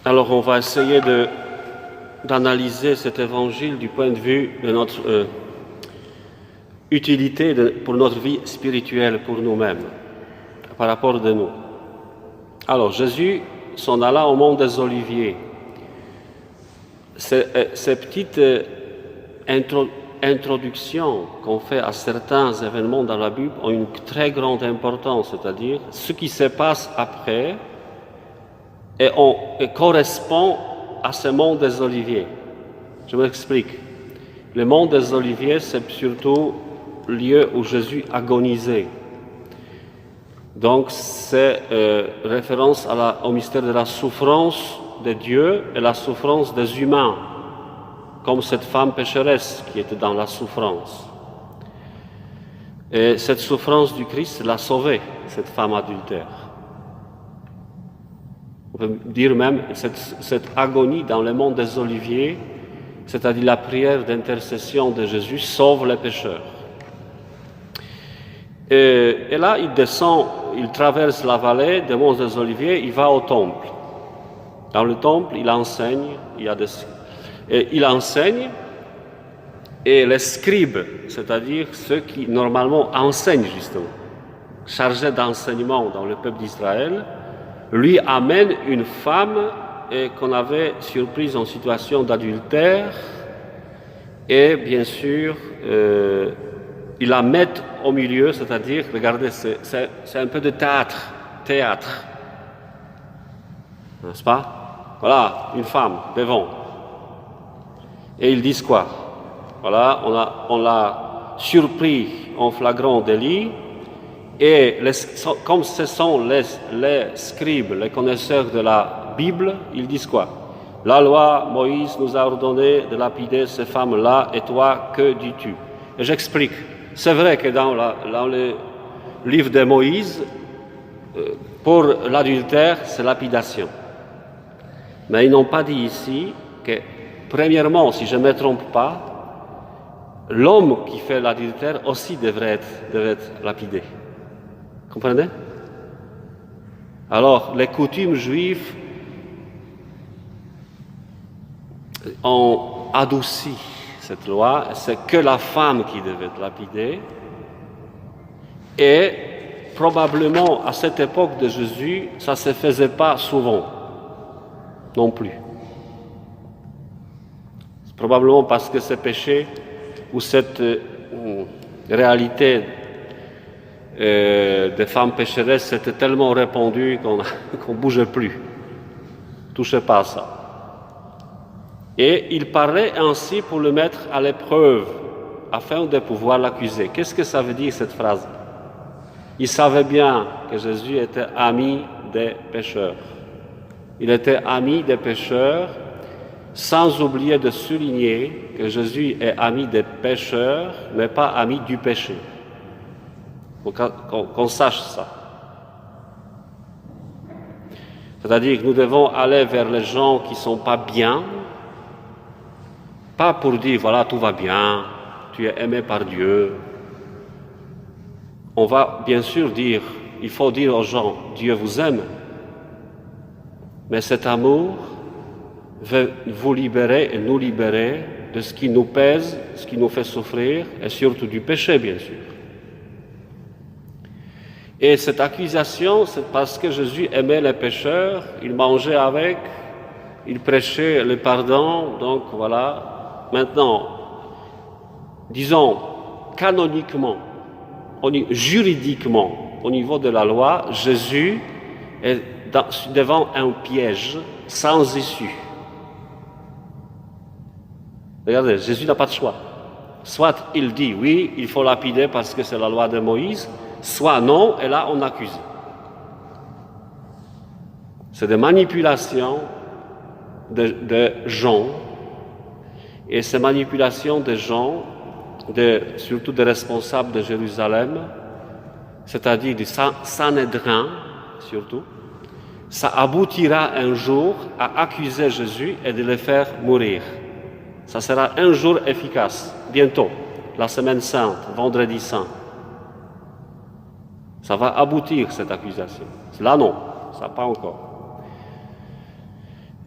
Alors on va essayer d'analyser cet évangile du point de vue de notre utilité pour notre vie spirituelle, pour nous-mêmes, par rapport de nous. Alors Jésus s'en alla au mont des Oliviers. Ces petites introductions qu'on fait à certains événements dans la Bible ont une très grande importance, c'est-à-dire ce qui se passe après et correspond à ce mont des Oliviers. Je m'explique. Le mont des Oliviers, c'est surtout le lieu où Jésus agonisait. Donc, c'est référence au mystère de la souffrance de Dieu et la souffrance des humains, comme cette femme pécheresse qui était dans la souffrance. Et cette souffrance du Christ l'a sauvée, cette femme adultère. On peut dire même cette agonie dans le mont des Oliviers, c'est-à-dire la prière d'intercession de Jésus, sauve les pécheurs. Et là, il descend, il traverse la vallée des monts des Oliviers, il va au temple. Dans le temple, il enseigne, il enseigne, et les scribes, c'est-à-dire ceux qui normalement enseignent justement, chargés d'enseignement dans le peuple d'Israël, lui amène une femme qu'on avait surprise en situation d'adultère, et bien sûr, ils la mettent au milieu, c'est-à-dire, regardez, c'est un peu de théâtre, n'est-ce pas? Voilà, une femme devant. Et ils disent quoi? Voilà, on l'a surpris en flagrant délit, et comme ce sont les scribes, les connaisseurs de la Bible, ils disent quoi? La loi, Moïse nous a ordonné de lapider ces femmes-là, et toi, que dis-tu? Et j'explique. C'est vrai que dans le livre de Moïse, pour l'adultère, c'est lapidation. Mais ils n'ont pas dit ici que, premièrement, si je ne me trompe pas, l'homme qui fait l'adultère aussi devrait être lapidé. Comprenez? Alors, les coutumes juives ont adouci cette loi, c'est que la femme qui devait être lapidée, et probablement à cette époque de Jésus, ça ne se faisait pas souvent, non plus. C'est probablement parce que ce péché ou cette réalité des femmes pécheresses était tellement répandue qu'on ne bougeait plus, touchait pas à ça. Et il parlait ainsi pour le mettre à l'épreuve, afin de pouvoir l'accuser. Qu'est-ce que ça veut dire cette phrase? Il savait bien que Jésus était ami des pécheurs. Il était ami des pécheurs, sans oublier de souligner que Jésus est ami des pécheurs, mais pas ami du péché. Il faut qu'on sache ça. C'est-à-dire que nous devons aller vers les gens qui ne sont pas bien, pas pour dire, voilà, tout va bien, tu es aimé par Dieu. On va bien sûr dire, il faut dire aux gens, Dieu vous aime. Mais cet amour veut vous libérer et nous libérer de ce qui nous pèse, ce qui nous fait souffrir, et surtout du péché, bien sûr. Et cette accusation, c'est parce que Jésus aimait les pécheurs, il mangeait avec, il prêchait le pardon, donc voilà. Maintenant, disons, canoniquement, juridiquement, au niveau de la loi, Jésus est devant un piège sans issue. Regardez, Jésus n'a pas de choix. Soit il dit, oui, il faut lapider parce que c'est la loi de Moïse, soit non, et là on accuse. C'est des manipulations de gens. Et ces manipulations des gens, surtout des responsables de Jérusalem, c'est-à-dire du Sanhédrin surtout, ça aboutira un jour à accuser Jésus et de le faire mourir. Ça sera un jour efficace, bientôt, la semaine sainte, vendredi saint. Ça va aboutir cette accusation. Là non, ça pas encore.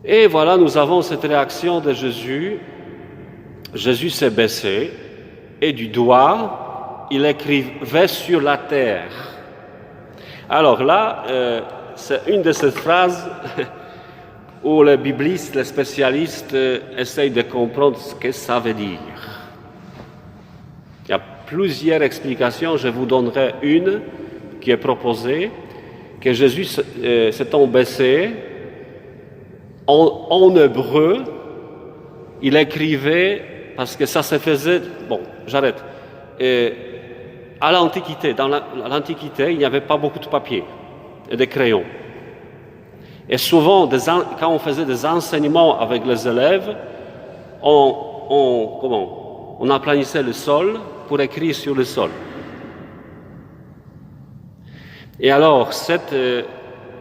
Et voilà, nous avons cette réaction de Jésus. Jésus s'est baissé et du doigt, il écrivait sur la terre. Alors là, c'est une de ces phrases où les biblistes, les spécialistes essayent de comprendre ce que ça veut dire. Il y a plusieurs explications, je vous donnerai une qui est proposée, que Jésus s'étant baissé, en hébreu, il écrivait, parce que ça se faisait, bon, j'arrête, à l'Antiquité, dans l'Antiquité, il n'y avait pas beaucoup de papier et de crayons. Et souvent, quand on faisait des enseignements avec les élèves, on aplanissait le sol pour écrire sur le sol. Et alors,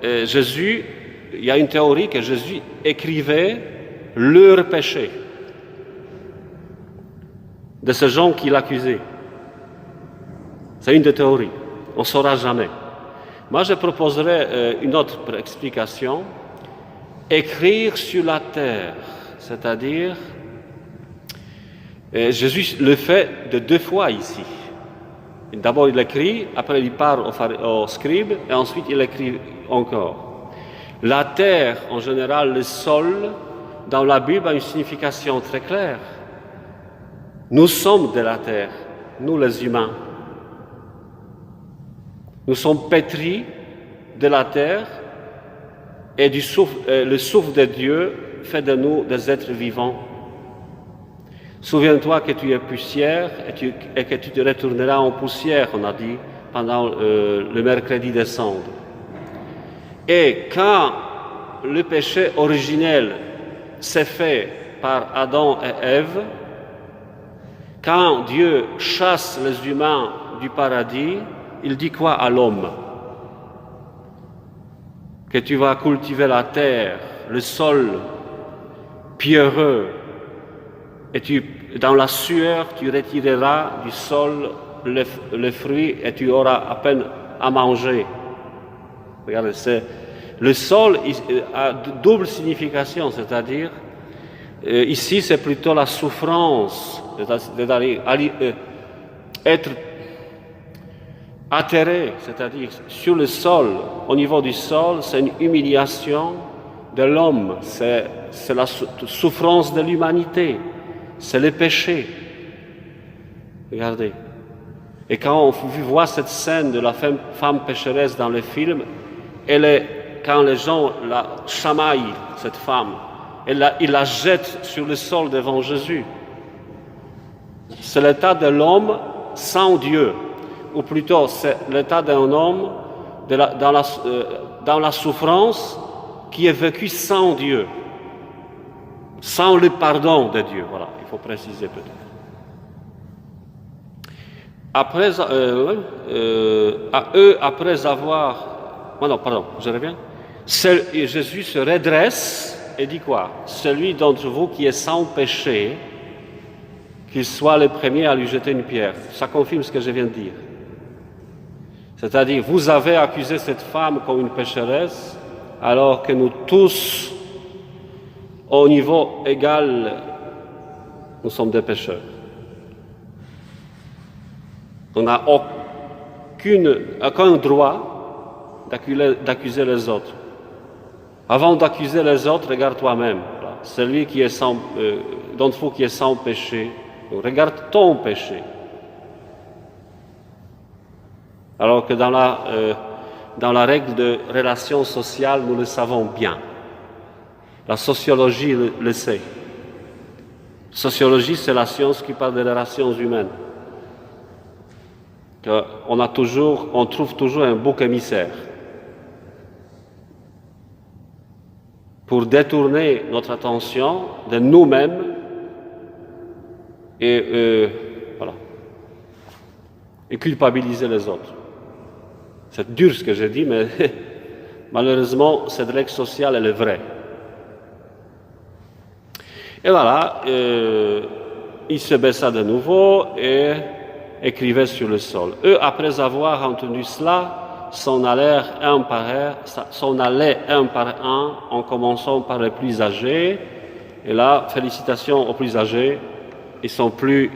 Jésus, il y a une théorie que Jésus écrivait leurs péchés de ces gens qui l'accusaient. C'est une des théories. On ne saura jamais. Moi, je proposerais une autre explication. Écrire sur la terre, c'est-à-dire, Jésus le fait de 2 fois ici. D'abord, il écrit, après il parle aux scribes, et ensuite il écrit encore. La terre, en général, le sol, dans la Bible, a une signification très claire. Nous sommes de la terre, nous les humains. Nous sommes pétris de la terre et le souffle de Dieu fait de nous des êtres vivants. Souviens-toi que tu es poussière et que tu te retourneras en poussière, on a dit, pendant le mercredi des cendres. Et quand le péché originel s'est fait par Adam et Ève, quand Dieu chasse les humains du paradis, il dit quoi à l'homme? Que tu vas cultiver la terre, le sol pierreux, et dans la sueur, tu retireras du sol le fruit et tu auras à peine à manger. Regardez, le sol a double signification, c'est-à-dire, ici c'est plutôt la souffrance, être atterré, c'est-à-dire sur le sol, au niveau du sol, c'est une humiliation de l'homme, c'est la souffrance de l'humanité, c'est le péché. Regardez. Et quand on voit cette scène de la femme pécheresse dans le film, quand les gens la chamaillent, cette femme, ils la jettent sur le sol devant Jésus. C'est l'état de l'homme sans Dieu. Ou plutôt, c'est l'état d'un homme dans la souffrance qui est vécu sans Dieu, sans le pardon de Dieu. Voilà, il faut préciser peut-être. Après avoir... non, pardon, je reviens. Jésus se redresse et dit quoi? Celui d'entre vous qui est sans péché, qu'il soit le premier à lui jeter une pierre. Ça confirme ce que je viens de dire. C'est-à-dire, vous avez accusé cette femme comme une pécheresse, alors que nous tous, au niveau égal, nous sommes des pécheurs. On n'a aucun droit d'accuser les autres. Avant d'accuser les autres, regarde toi-même. Celui qui est d'entre vous qui est sans péché, regarde ton péché. Alors que dans la règle de relation sociale, nous le savons bien. La sociologie le sait. Sociologie, c'est la science qui parle des relations humaines. On trouve toujours un bouc émissaire pour détourner notre attention de nous-mêmes et culpabiliser les autres. C'est dur ce que je dis, mais malheureusement, cette règle sociale, elle est vraie. Et voilà, il se baissa de nouveau et écrivait sur le sol. Eux, après avoir entendu cela, s'en allaient un par un, en commençant par les plus âgés. Et là, félicitations aux plus âgés, ils sont plus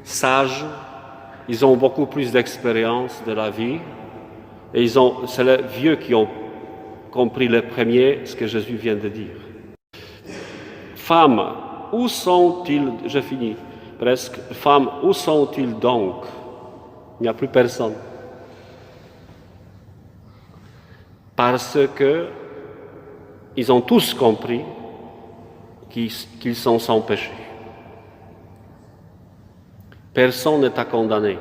sages, ils ont beaucoup plus d'expérience de la vie, et c'est les vieux qui ont compris les premiers ce que Jésus vient de dire. Femmes, où sont-ils? Je finis presque. Femmes, où sont-ils donc? Il n'y a plus personne. Parce que ils ont tous compris qu'ils sont sans péché. Personne n'est à condamner.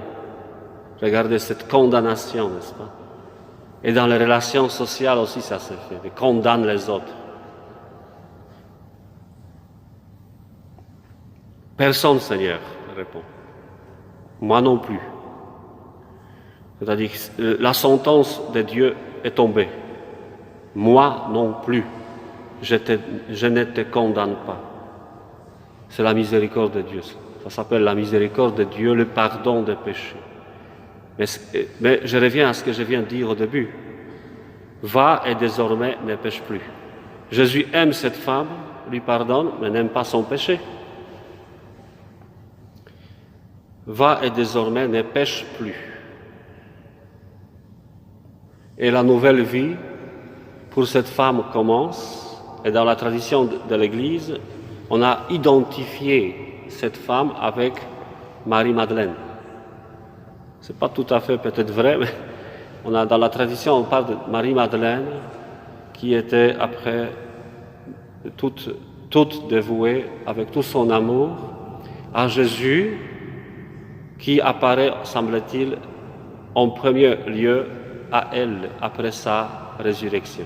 Regardez cette condamnation, n'est-ce pas? Et dans les relations sociales aussi, ça se fait. Ils condamnent les autres. Personne, Seigneur, répond. Moi non plus. C'est-à-dire que la sentence de Dieu est tombée. Moi non plus. Je ne te condamne pas. C'est la miséricorde de Dieu. Ça s'appelle la miséricorde de Dieu, le pardon des péchés. Mais je reviens à ce que je viens de dire au début. Va et désormais ne pêche plus. Jésus aime cette femme, lui pardonne, mais n'aime pas son péché. Va et désormais ne pêche plus. Et la nouvelle vie pour cette femme commence, et dans la tradition de l'Église, on a identifié cette femme avec Marie-Madeleine. Ce n'est pas tout à fait peut-être vrai, mais dans la tradition, on parle de Marie-Madeleine qui était après toute dévouée avec tout son amour à Jésus, qui apparaît, semble-t-il, en premier lieu à elle après sa résurrection.